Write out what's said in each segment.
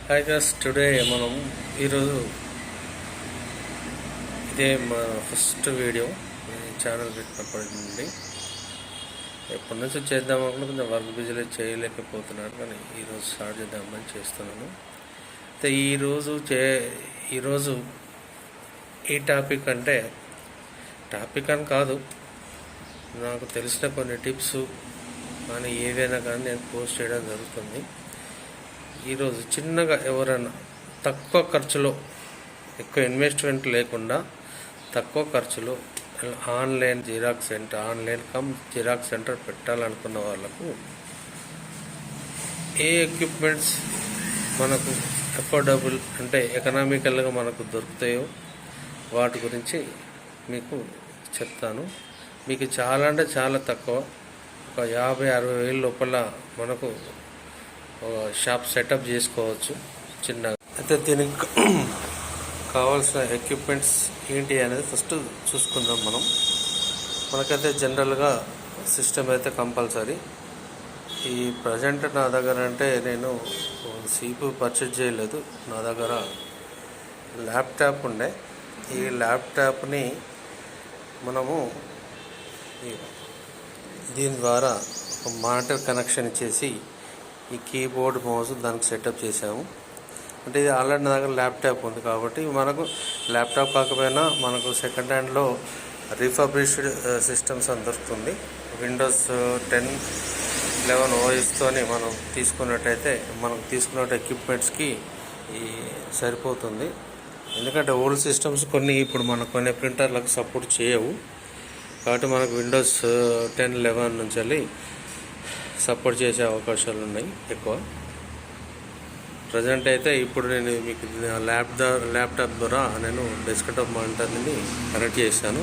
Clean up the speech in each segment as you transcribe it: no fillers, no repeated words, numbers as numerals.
Hi guys, today మనం ఈరోజు ఇదే మా ఫస్ట్ వీడియో ఛానల్ పెట్టినప్పటి నుండి ఎప్పటి నుంచి చేద్దామనుకుంటే కొంచెం వర్క్ బిజీలో చేయలేకపోతున్నాను, కానీ ఈరోజు స్టార్ట్ చేద్దామని చేస్తున్నాను. అయితే ఈరోజు ఈ టాపిక్ అంటే టాపిక్ అని కాదు, నాకు తెలిసిన కొన్ని టిప్స్ కానీ ఏదైనా కానీ నేను పోస్ట్ చేయడం జరుగుతుంది. ఈరోజు చిన్నగా ఎవరైనా తక్కువ ఖర్చులో, ఎక్కువ ఇన్వెస్ట్మెంట్ లేకుండా తక్కువ ఖర్చులో ఆన్లైన్ జిరాక్స్ సెంటర్ పెట్టాలనుకున్న వాళ్ళకు ఏ ఎక్విప్మెంట్స్ మనకు అఫోర్డబుల్ అంటే ఎకనామికల్గా మనకు దొరుకుతాయో వాటి గురించి మీకు చెప్తాను. మీకు చాలా అంటే చాలా తక్కువ, ఒక 50-60 వేల లోపల మనకు షాప్ సెటప్ చేసుకోవచ్చు చిన్నగా. అయితే దీనికి కావాల్సిన ఎక్విప్మెంట్స్ ఏంటి అనేది ఫస్ట్ చూసుకుందాం. మనకైతే జనరల్గా సిస్టమ్ అయితే కంపల్సరీ. ఈ ప్రజెంట్ నా దగ్గర అంటే నేను CPU పర్చేజ్ చేయలేదు, నా దగ్గర ల్యాప్టాప్ ఉండే. ఈ ల్యాప్టాప్ని మనము దీని ద్వారా ఒక మానిటర్ కనెక్షన్ ఇచ్చేసి ఈ కీబోర్డ్ మౌస్ దానికి సెటప్ చేసాము. అంటే ఇది ఆల్రెడీ నా దగ్గర ల్యాప్టాప్ ఉంది కాబట్టి మనకు ల్యాప్టాప్ కాకపోయినా మనకు సెకండ్ హ్యాండ్లో రీఫర్బిష్డ్ సిస్టమ్స్ అని దొరుకుతుంది. విండోస్ 10, 11 OSతోని మనం తీసుకున్నట్టయితే మనకు తీసుకున్న ఎక్విప్మెంట్స్కి ఈ సరిపోతుంది. ఎందుకంటే ఓల్డ్ సిస్టమ్స్ కొన్ని ప్రింటర్లకు సపోర్ట్ చేయవు కాబట్టి మనకు విండోస్ 10, 11 నుంచి వెళ్ళి సపోర్ట్ చేసే అవకాశాలు ఉన్నాయి ఎక్కువ. ప్రజెంట్ అయితే ఇప్పుడు నేను మీకు ల్యాప్టాప్ ద్వారా నేను డెస్క్టాప్ మానిటర్ని కనెక్ట్ చేశాను.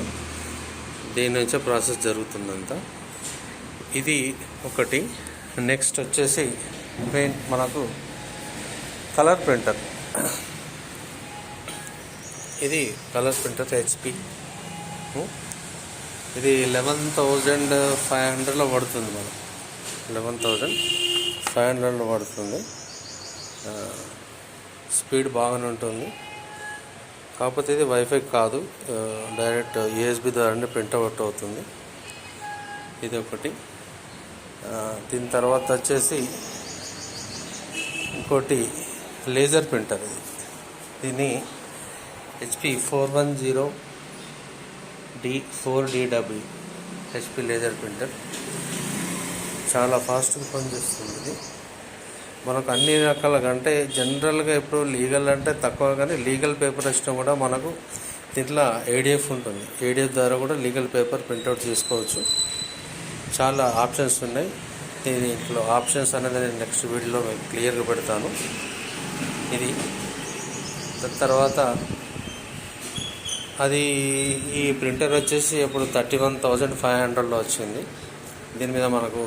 దీని నుంచే ప్రాసెస్ జరుగుతుందంతా. ఇది ఒకటి. నెక్స్ట్ వచ్చేసి మనకు కలర్ ప్రింటర్. ఇది కలర్ ప్రింటర్ HP. ఇది 11,500లో పడుతుంది. 11,500లో పడుతుంది. స్పీడ్ బాగానే ఉంటుంది. కాకపోతే ఇది వైఫై కాదు, డైరెక్ట్ USB ద్వారానే ప్రింట్అవుట్ అవుతుంది. ఇది ఒకటి. దీని తర్వాత వచ్చేసి ఇంకోటి లేజర్ ప్రింటర్. దీన్ని HP 410D4DW HP laser printer. చాలా ఫాస్ట్గా పనిచేస్తుంది. ఇది మనకు అన్ని రకాలుగా అంటే జనరల్గా ఇప్పుడు లీగల్ అంటే తక్కువ, కానీ లీగల్ పేపర్ ఇష్టం కూడా మనకు దీంట్లో ADF ఉంటుంది. ADF ద్వారా కూడా లీగల్ పేపర్ ప్రింట్అవుట్ చేసుకోవచ్చు. చాలా ఆప్షన్స్ ఉన్నాయి. దీంట్లో ఆప్షన్స్ అనేది నేను నెక్స్ట్ వీడియోలో క్లియర్గా పెడతాను. ఇది తర్వాత ఈ ప్రింటర్ వచ్చేసి ఇప్పుడు 31,500లో వచ్చింది. దీని మీద మనకు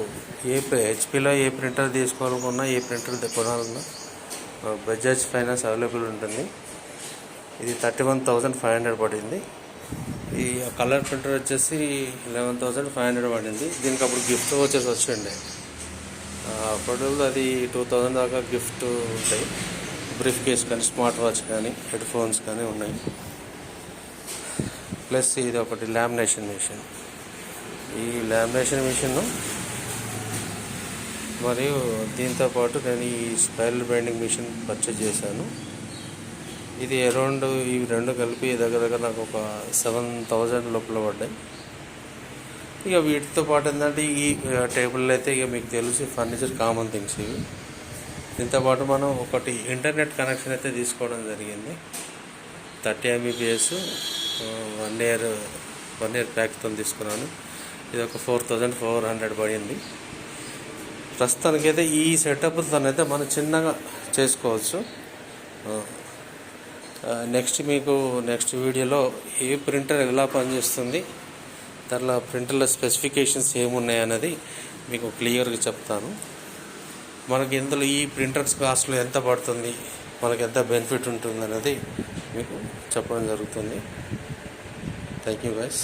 HPలో ఏ ప్రింటర్ తీసుకోవాలనుకున్నా, ఏ ప్రింటర్ కొనాలన్నా బజాజ్ ఫైనాన్స్ అవైలబుల్ ఉంటుంది. ఇది 31,500 పడింది. ఈ కలర్ ప్రింటర్ వచ్చేసి 11,500 పడింది. దీనికి అప్పుడు గిఫ్ట్ వచ్చేసి వచ్చిండే. అప్పుడు అది 2,000 దాకా గిఫ్ట్ ఉంటాయి. బ్రీఫ్ కేస్ కానీ, స్మార్ట్ వాచ్ కానీ, హెడ్ ఫోన్స్ కానీ ఉన్నాయి. ప్లస్ ఇది ఒకటి లామినేషన్ మిషన్. ఈ లామినేషన్ మిషన్ మరియు దీంతోపాటు నేను ఈ స్పైరల్ బైండింగ్ మిషన్ పర్చేజ్ చేశాను. ఇది అరౌండ్ ఈ రెండు కలిపి దగ్గర నాకు ఒక 7,000 లోపల పడ్డాయి. ఇక వీటితో పాటు ఏంటంటే ఈ టేబుల్ అయితే ఇక మీకు తెలిసి ఫర్నిచర్ కామన్ థింగ్స్ ఇవి. దీంతోపాటు మనం ఒకటి ఇంటర్నెట్ కనెక్షన్ అయితే తీసుకోవడం జరిగింది. 30 MBPS 1 year ప్యాక్తో తీసుకున్నాను. ఇది ఒక 4,400 పడింది. ప్రస్తుతానికైతే ఈ సెటప్తోనైతే మనం చిన్నగా చేసుకోవచ్చు. నెక్స్ట్ వీడియోలో ఏ ప్రింటర్ ఎలా పనిచేస్తుంది, దాంట్లో ప్రింటర్ల స్పెసిఫికేషన్స్ ఏమున్నాయి అనేది మీకు క్లియర్గా చెప్తాను. మనకి ఇందులో ఈ ప్రింటర్స్ కాస్ట్లో ఎంత పడుతుంది, మనకి ఎంత బెనిఫిట్ ఉంటుంది అనేది మీకు చెప్పడం జరుగుతుంది. Thank you guys.